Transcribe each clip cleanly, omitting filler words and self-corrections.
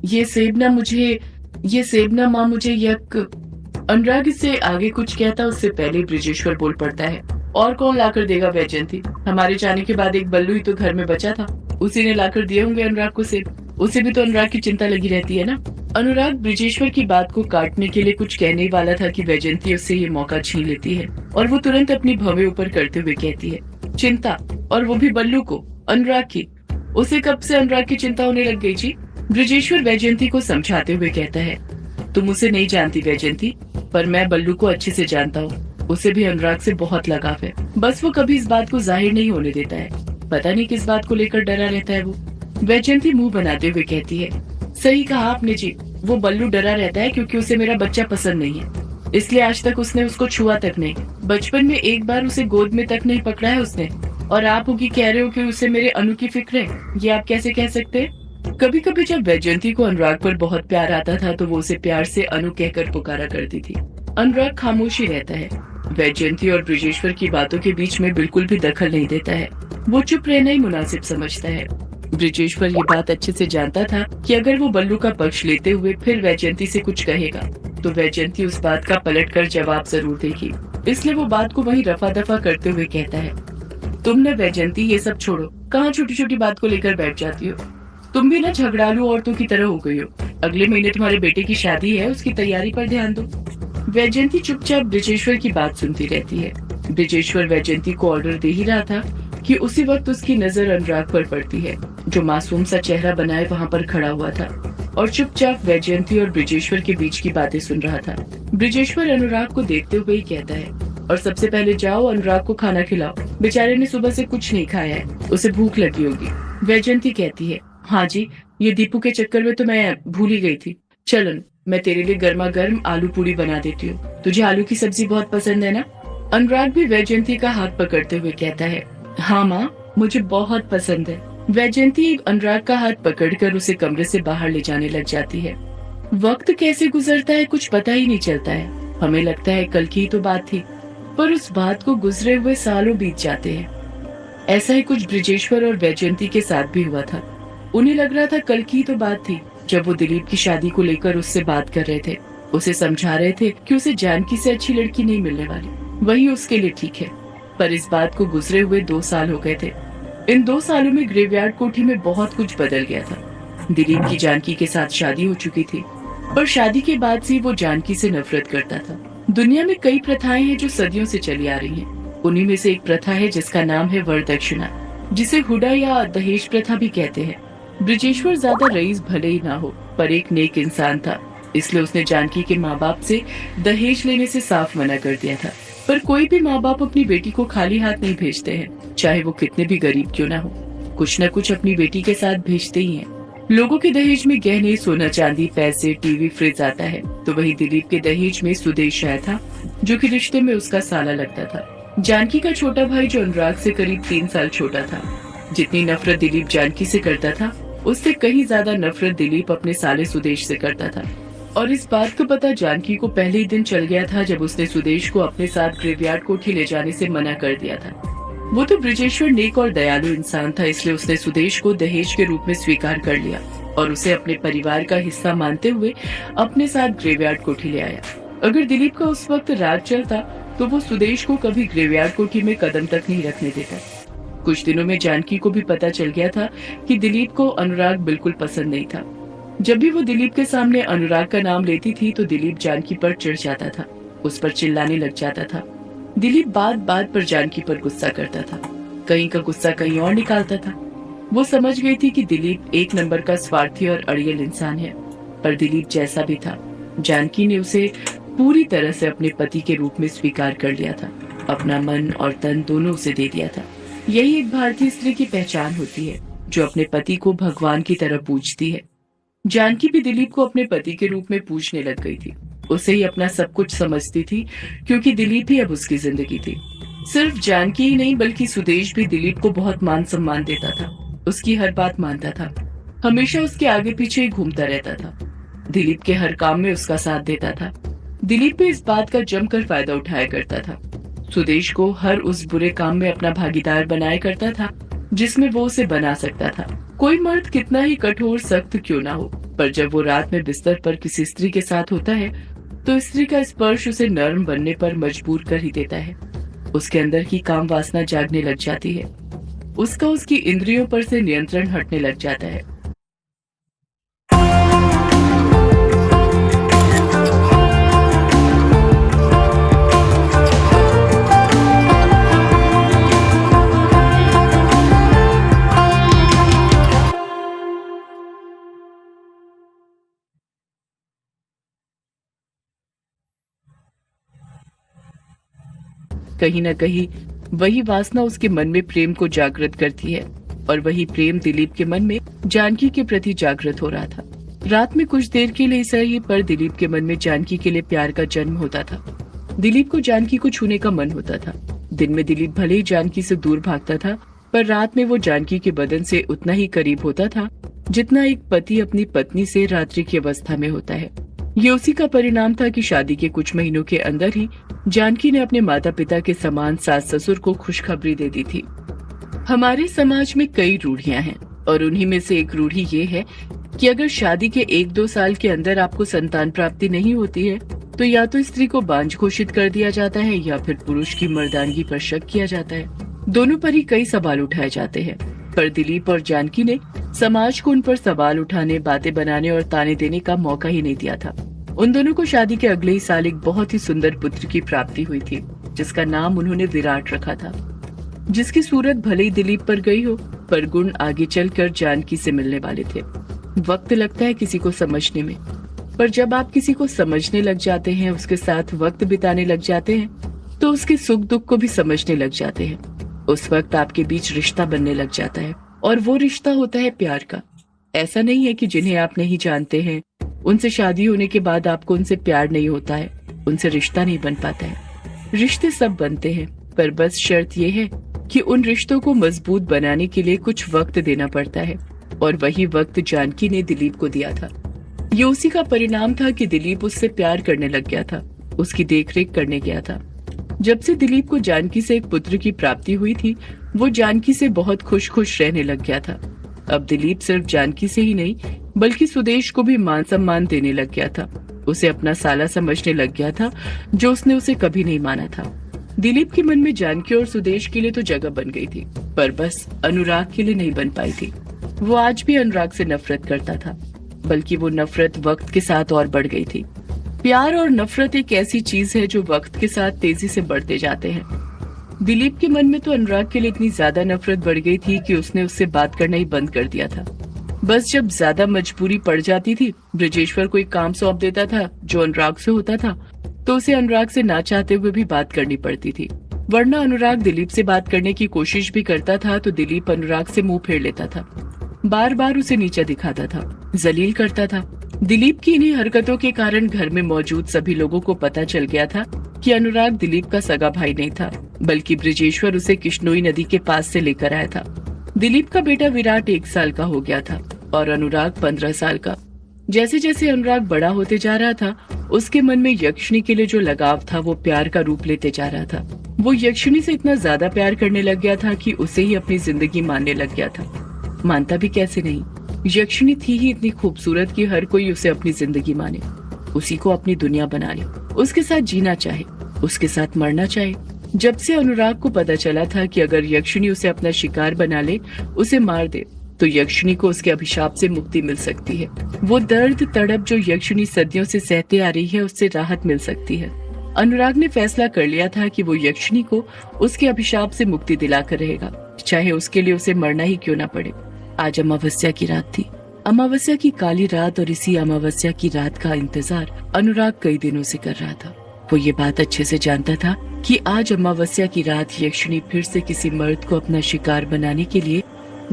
ये सेब ना माँ मुझे यक। अनुराग इससे आगे कुछ कहता उससे पहले ब्रिजेश्वर बोल पड़ता है, और कौन लाकर देगा वैजयंती? हमारे जाने के बाद एक बल्लू ही तो घर में बचा था, उसी ने लाकर दिए होंगे अनुराग को सेब। उसे भी तो अनुराग की चिंता लगी रहती है ना। अनुराग ब्रिजेश्वर की बात को काटने के लिए कुछ कहने ही वाला था कि वैजयंती उससे ये मौका छीन लेती है और वो तुरंत अपनी भवें ऊपर करते हुए कहती है, चिंता? और वो भी बल्लू को, अनुराग की? उसे कब से अनुराग की चिंता होने लग गई जी? ब्रिजेश्वर वैजयंती को समझाते हुए कहता है, तुम उसे नहीं जानती वैजयंती, पर मैं बल्लू को अच्छे से जानता हूँ। उसे भी अनुराग से बहुत लगाव है, बस वो कभी इस बात को जाहिर नहीं होने देता है। पता नहीं किस बात को लेकर डरा रहता है वो। वैजयंती मुंह बनाते हुए कहती है, सही कहा आपने जी, वो बल्लू डरा रहता है क्योंकि उसे मेरा बच्चा पसंद नहीं है, इसलिए आज तक उसने उसको छुआ तक नहीं। बचपन में एक बार उसे गोद में तक नहीं पकड़ा है उसने। और आप होगी कह रहे हो कि उसे मेरे अनु की फिक्र है, ये आप कैसे कह सकते हैं? कभी कभी जब वैजयंती को अनुराग पर बहुत प्यार आता था तो वो उसे प्यार से अनु कहकर पुकारा करती थी। अनुराग खामोश ही रहता है, वैजयंती और ब्रिजेश्वर की बातों के बीच में बिल्कुल भी दखल नहीं देता है। वो चुप रहना ही मुनासिब समझता है। ब्रिजेश्वर ये बात अच्छे से जानता था कि अगर वो बल्लू का पक्ष लेते हुए फिर वैजयंती से कुछ कहेगा तो वैजयंती उस बात का पलट कर जवाब जरूर देगी, इसलिए वो बात को वहीं रफा दफा करते हुए कहता है, तुम न वैजयंती ये सब छोड़ो, कहाँ छोटी छोटी बात को लेकर बैठ जाती हो? तुम भी ना झगड़ालू औरतों की तरह हो गई हो। अगले महीने तुम्हारे बेटे की शादी है, उसकी तैयारी पर ध्यान दो। वैजयंती चुपचाप ब्रिजेश्वर की बात सुनती रहती है। ब्रिजेश्वर वैजयंती को ऑर्डर दे ही रहा था कि उसी वक्त उसकी नजर अनुराग पर पड़ती है, जो मासूम सा चेहरा बनाए वहाँ पर खड़ा हुआ था और चुपचाप वैजयंती और ब्रिजेश्वर के बीच की बातें सुन रहा था। ब्रिजेश्वर अनुराग को देखते हुए ही कहता है, और सबसे पहले जाओ अनुराग को खाना खिलाओ, बेचारे ने सुबह से कुछ नहीं खाया है, उसे भूख लगी होगी। वैजयंती कहती है, हाँ जी, ये दीपू के चक्कर में तो मैं भूल ही गई थी। चलो मैं तेरे लिए गर्मा गर्म आलू पूरी बना देती हूँ, तुझे आलू की सब्जी बहुत पसंद है ना? अनुराग भी वैजयंती का हाथ पकड़ते हुए कहता है, हाँ माँ, मुझे बहुत पसंद है। वैजयंती अनुराग का हाथ पकड़कर उसे कमरे से बाहर ले जाने लग जाती है। वक्त कैसे गुजरता है कुछ पता ही नहीं चलता है। हमें लगता है कल की ही तो बात थी, पर उस बात को गुजरे हुए सालों बीत जाते हैं। ऐसा ही कुछ ब्रिजेश्वर और वैजयंती के साथ भी हुआ था। उन्हें लग रहा था कल की तो बात थी जब वो दिलीप की शादी को लेकर उससे बात कर रहे थे, उसे समझा रहे थे कि उसे जानकी से अच्छी लड़की नहीं मिलने वाली, वही उसके लिए ठीक है। पर इस बात को गुजरे हुए 2 साल हो गए थे। इन 2 सालों में ग्रेवयार्ड कोठी में बहुत कुछ बदल गया था। दिलीप की जानकी के साथ शादी हो चुकी थी, पर शादी के बाद से वो जानकी से नफरत करता था। दुनिया में कई प्रथाएं हैं जो सदियों से चली आ रही हैं। उन्हीं में से एक प्रथा है जिसका नाम है वरदक्षिणा, जिसे हुडा या दहेज प्रथा भी कहते हैं। ब्रिजेश्वर ज्यादा रईस भले ही ना हो, पर एक नेक इंसान था, इसलिए उसने जानकी के माँ बाप से दहेज लेने से साफ मना कर दिया था। पर कोई भी माँ बाप अपनी बेटी को खाली हाथ नहीं भेजते हैं, चाहे वो कितने भी गरीब क्यों ना हो, कुछ न कुछ अपनी बेटी के साथ भेजते ही हैं। लोगों के दहेज में गहने, सोना चांदी, पैसे, टीवी, फ्रिज आता है, तो वही दिलीप के दहेज में सुदेश आया था, जो कि रिश्ते में उसका साला लगता था। जानकी का छोटा भाई जो अनुराग से करीब 3 साल छोटा था। जितनी नफरत दिलीप जानकी से करता था, उससे कहीं ज्यादा नफरत दिलीप अपने साले सुदेश से करता था। और इस बात का पता जानकी को पहले ही दिन चल गया था जब उसने सुदेश को अपने साथ ग्रेवयार्ड कोठी ले जाने से मना कर दिया था। वो तो ब्रिजेश्वर नेक और दयालु इंसान था, इसलिए उसने सुदेश को दहेज के रूप में स्वीकार कर लिया और उसे अपने परिवार का हिस्सा मानते हुए अपने साथ ग्रेवयार्ड कोठी ले आया। अगर दिलीप का उस वक्त राज चलता तो वो सुदेश को कभी ग्रेवयार्ड कोठी में कदम तक नहीं रखने देता। कुछ दिनों में जानकी को भी पता चल गया था कि दिलीप को अनुराग बिल्कुल पसंद नहीं था। जब भी वो दिलीप के सामने अनुराग का नाम लेती थी तो दिलीप जानकी पर चिढ़ जाता था, उस पर चिल्लाने लग जाता था। दिलीप बात बात पर जानकी पर गुस्सा करता था, कहीं का गुस्सा कहीं और निकालता था। वो समझ गई थी कि दिलीप एक नंबर का स्वार्थी और अड़ियल इंसान है, पर दिलीप जैसा भी था, जानकी ने उसे पूरी तरह से अपने पति के रूप में स्वीकार कर लिया था। अपना मन और तन दोनों उसे दे दिया था। यही एक भारतीय स्त्री की पहचान होती है, जो अपने पति को भगवान की तरह पूजती है। जानकी भी दिलीप को अपने पति के रूप में पूजने लग गई थी। उसे ही अपना सब कुछ समझती थी, क्योंकि दिलीप ही अब उसकी जिंदगी थी। सिर्फ जानकी ही नहीं बल्कि सुदेश भी दिलीप को बहुत मान सम्मान देता था, उसकी हर बात मानता था, हमेशा उसके आगे पीछे ही घूमता रहता था, दिलीप के हर काम में उसका साथ देता था। दिलीप भी इस बात का जमकर फायदा उठाया करता था, सुदेश को हर उस बुरे काम में अपना भागीदार बनाया करता था जिसमें वो उसे बना सकता था। कोई मर्द कितना ही कठोर सख्त क्यों ना हो, पर जब वो रात में बिस्तर पर किसी स्त्री के साथ होता है तो स्त्री का स्पर्श उसे नर्म बनने पर मजबूर कर ही देता है। उसके अंदर की काम वासना जागने लग जाती है। उसका उसकी इंद्रियों पर से नियंत्रण हटने लग जाता है। कहीं न कहीं वही वासना उसके मन में प्रेम को जागृत करती है, और वही प्रेम दिलीप के मन में जानकी के प्रति जागृत हो रहा था। रात में कुछ देर के लिए सही, पर दिलीप के मन में जानकी के लिए प्यार का जन्म होता था। दिलीप को जानकी को छूने का मन होता था। दिन में दिलीप भले ही जानकी से दूर भागता था, पर रात में वो जानकी के बदन से उतना ही करीब होता था जितना एक पति अपनी पत्नी से रात्रि की अवस्था में होता है। ये उसी का परिणाम था कि शादी के कुछ महीनों के अंदर ही जानकी ने अपने माता पिता के समान सास ससुर को खुशखबरी दे दी थी। हमारे समाज में कई रूढ़ियां हैं, और उन्हीं में से एक रूढ़ी ये है कि अगर शादी के 1-2 साल के अंदर आपको संतान प्राप्ति नहीं होती है तो या तो स्त्री को बांझ घोषित कर दिया जाता है या फिर पुरुष की मर्दानगी पर शक किया जाता है। दोनों पर ही कई सवाल उठाए जाते हैं, पर दिलीप और जानकी ने समाज को उन पर सवाल उठाने, बातें बनाने और ताने देने का मौका ही नहीं दिया था। उन दोनों को शादी के अगले ही साल एक बहुत ही सुंदर पुत्र की प्राप्ति हुई थी, जिसका नाम उन्होंने विराट रखा था। जिसकी सूरत भले ही दिलीप पर गई हो, पर गुण आगे चलकर जानकी से मिलने वाले थे। वक्त लगता है किसी को समझने में, पर जब आप किसी को समझने लग जाते हैं, उसके साथ वक्त बिताने लग जाते हैं, तो उसके सुख दुख को भी समझने लग जाते हैं। उस वक्त आपके बीच रिश्ता बनने लग जाता है, और वो रिश्ता होता है प्यार का। ऐसा नहीं है कि जिन्हें आप नहीं जानते हैं उनसे शादी होने के बाद आपको उनसे प्यार नहीं होता है, उनसे रिश्ता नहीं बन पाता है। रिश्ते सब बनते हैं, पर बस शर्त ये है कि उन रिश्तों को मजबूत बनाने के लिए कुछ वक्त देना पड़ता है, और वही वक्त जानकी ने दिलीप को दिया था। ये उसी का परिणाम था कि दिलीप उससे प्यार करने लग गया था, उसकी देखरेख करने गया था। जब से दिलीप को जानकी से एक पुत्र की प्राप्ति हुई थी, वो जानकी से बहुत खुश रहने लग गया था। अब दिलीप सिर्फ जानकी से ही नहीं बल्कि सुदेश को भी मान सम्मान देने लग गया था। उसे अपना साला समझने लग गया था, जो उसने उसे कभी नहीं माना था। दिलीप के मन में जानकी और सुदेश के लिए तो जगह बन गई थी, पर बस अनुराग के लिए नहीं बन पाई थी। वो आज भी अनुराग से नफरत करता था, बल्कि वो नफरत वक्त के साथ और बढ़ गई थी। प्यार और नफरत एक ऐसी चीज है जो वक्त के साथ तेजी से बढ़ते जाते हैं। दिलीप के मन में तो अनुराग के लिए इतनी ज्यादा नफरत बढ़ गई थी कि उसने उससे बात करना ही बंद कर दिया था। बस जब ज्यादा मजबूरी पड़ जाती थी, ब्रजेश्वर कोई काम सौंप देता था जो अनुराग से होता था, तो उसे अनुराग से ना चाहते हुए भी बात करनी पड़ती थी। वरना अनुराग दिलीप से बात करने की कोशिश भी करता था तो दिलीप अनुराग से मुंह फेर लेता था, बार बार उसे नीचा दिखाता था, जलील करता था। दिलीप की इन्हीं हरकतों के कारण घर में मौजूद सभी लोगों को पता चल गया था कि अनुराग दिलीप का सगा भाई नहीं था, बल्कि ब्रजेश्वर उसे किश्नोई नदी के पास से लेकर आया था। दिलीप का बेटा विराट 1 साल का हो गया था और अनुराग 15 साल का। जैसे जैसे अनुराग बड़ा होते जा रहा था, उसके मन में यक्षिणी के लिए जो लगाव था वो प्यार का रूप लेते जा रहा था। वो यक्षिणी से इतना ज्यादा प्यार करने लग गया था कि उसे ही अपनी जिंदगी मानने लग गया था। मानता भी कैसे नहीं, यक्षिणी थी ही इतनी खूबसूरत कि हर कोई उसे अपनी जिंदगी माने, उसी को अपनी दुनिया बना ले, उसके साथ जीना चाहे, उसके साथ मरना चाहे। जब से अनुराग को पता चला था कि अगर यक्षिणी उसे अपना शिकार बना ले, उसे मार दे, तो यक्षिणी को उसके अभिशाप से मुक्ति मिल सकती है। वो दर्द तड़प जो यक्षिणी सदियों से सहते आ रही है, उससे राहत मिल सकती है। अनुराग ने फैसला कर लिया था कि वो यक्षिणी को उसके अभिशाप से मुक्ति दिलाकर रहेगा, चाहे उसके लिए उसे मरना ही क्यों ना पड़े। आज अमावस्या की रात थी, अमावस्या की काली रात, और इसी अमावस्या की रात का इंतजार अनुराग कई दिनों से कर रहा था। वो ये बात अच्छे से जानता था कि आज अमावस्या की रात यक्षिणी फिर से किसी मर्द को अपना शिकार बनाने के लिए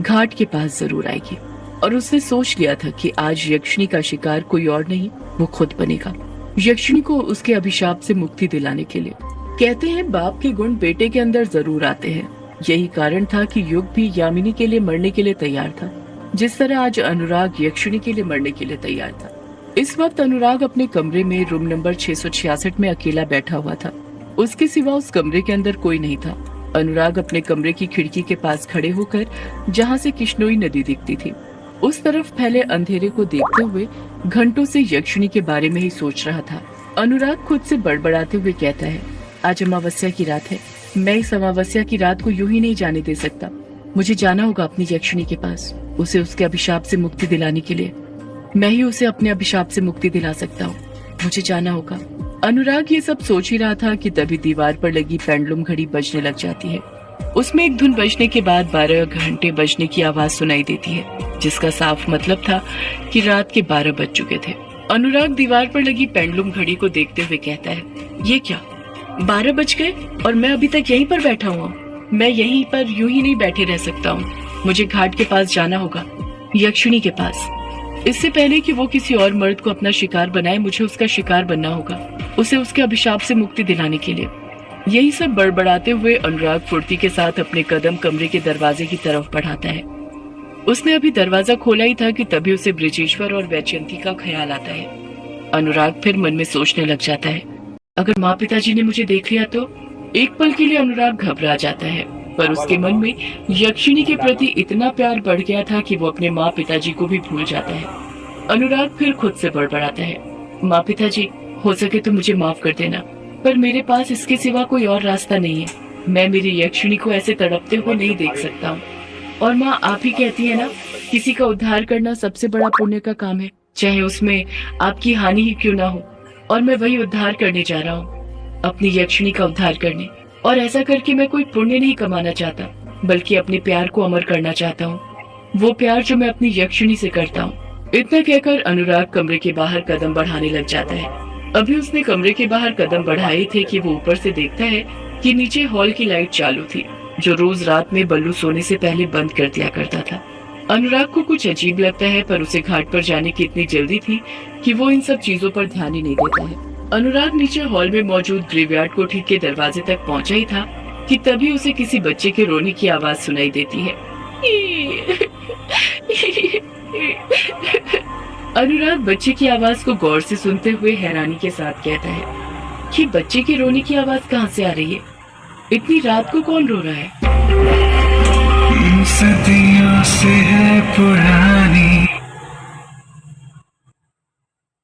घाट के पास जरूर आएगी, और उसने सोच लिया था कि आज यक्षिणी का शिकार कोई और नहीं, वो खुद बनेगा, यक्षिणी को उसके अभिशाप से मुक्ति दिलाने के लिए। कहते हैं बाप के गुण बेटे के अंदर जरूर आते हैं। यही कारण था कि युग भी यामिनी के लिए मरने के लिए तैयार था, जिस तरह आज अनुराग यक्षिणी के लिए मरने के लिए तैयार था। इस वक्त अनुराग अपने कमरे में रूम नंबर 666 में अकेला बैठा हुआ था। उसके सिवा उस कमरे के अंदर कोई नहीं था, अनुराग अपने कमरे की खिड़की के पास खड़े होकर जहां से किश्नोई नदी दिखती थी उस तरफ फैले अंधेरे को देखते हुए घंटों से यक्षिणी के बारे में ही सोच रहा था। अनुराग खुद से बड़बड़ाते हुए कहता है, आज अमावस्या की रात है, मैं इस अमावस्या की रात को यूं ही नहीं जाने दे सकता। मुझे जाना होगा अपनी यक्षिणी के पास, उसे उसके अभिशाप से मुक्ति दिलाने के लिए। मैं ही उसे अपने अभिशाप से मुक्ति दिला सकता हूँ, मुझे जाना होगा। अनुराग ये सब सोच ही रहा था कि तभी दीवार पर लगी पेंडुलम घड़ी बजने लग जाती है। उसमें एक धुन बजने के बाद 12 घंटे बजने की आवाज सुनाई देती है, जिसका साफ मतलब था कि रात के 12 बज चुके थे। अनुराग दीवार पर लगी पेंडुलम घड़ी को देखते हुए कहता है, ये क्या, 12 बज गए और मैं अभी तक यहीं पर बैठा हुआ हूँ। मैं यहीं पर यूं ही नहीं बैठे रह सकता हूँ, मुझे घाट के पास जाना होगा, यक्षिणी के पास। इससे पहले कि वो किसी और मर्द को अपना शिकार बनाए, मुझे उसका शिकार बनना होगा, उसे उसके अभिशाप से मुक्ति दिलाने के लिए। यही सब बड़बड़ाते हुए अनुराग फुर्ती के साथ अपने कदम कमरे के दरवाजे की तरफ बढ़ाता है। उसने अभी दरवाजा खोला ही था कि तभी उसे बृजेश्वर और वैजयंती का ख्याल आता है। अनुराग फिर मन में सोचने लग जाता है, अगर माँ पिताजी ने मुझे देख लिया तो। एक पल के लिए अनुराग घबरा जाता है, पर उसके मन में यक्षिणी के प्रति इतना प्यार बढ़ गया था कि वो अपने माँ पिताजी को भी भूल जाता है। अनुराग फिर खुद से बड़बड़ाता है, माँ पिताजी, हो सके तो मुझे माफ कर देना, पर मेरे पास इसके सिवा कोई और रास्ता नहीं है। मैं मेरी यक्षिणी को ऐसे तड़पते हुए नहीं देख सकता हूँ। और माँ, आप ही कहती है ना, किसी का उद्धार करना सबसे बड़ा पुण्य का काम है, चाहे उसमें आपकी हानि ही क्यों ना हो। और मैं वही उद्धार करने जा रहा हूँ, अपनी यक्षिणी का उद्धार करने। और ऐसा करके मैं कोई पुण्य नहीं कमाना चाहता, बल्कि अपने प्यार को अमर करना चाहता हूँ, वो प्यार जो मैं अपनी यक्षिणी से करता हूँ। इतना कहकर अनुराग कमरे के बाहर कदम बढ़ाने लग जाता है। अभी उसने कमरे के बाहर कदम बढ़ाए थे कि वो ऊपर से देखता है कि नीचे हॉल की लाइट चालू थी, जो रोज रात में बल्लू सोने से पहले बंद कर दिया करता था। अनुराग को कुछ अजीब लगता है, पर उसे घाट पर जाने की इतनी जल्दी थी कि वो इन सब चीजों पर ध्यान ही नहीं देता है। अनुराग नीचे हॉल में मौजूद ग्रेवयार्ड कोठी के दरवाजे तक पहुंचा ही था कि तभी उसे किसी बच्चे के रोने की आवाज सुनाई देती है। अनुराग बच्चे की आवाज को गौर से सुनते हुए हैरानी के साथ कहता है कि बच्चे की रोने की आवाज कहाँ से आ रही है? इतनी रात को कौन रो रहा है? सदियों से है पुरानी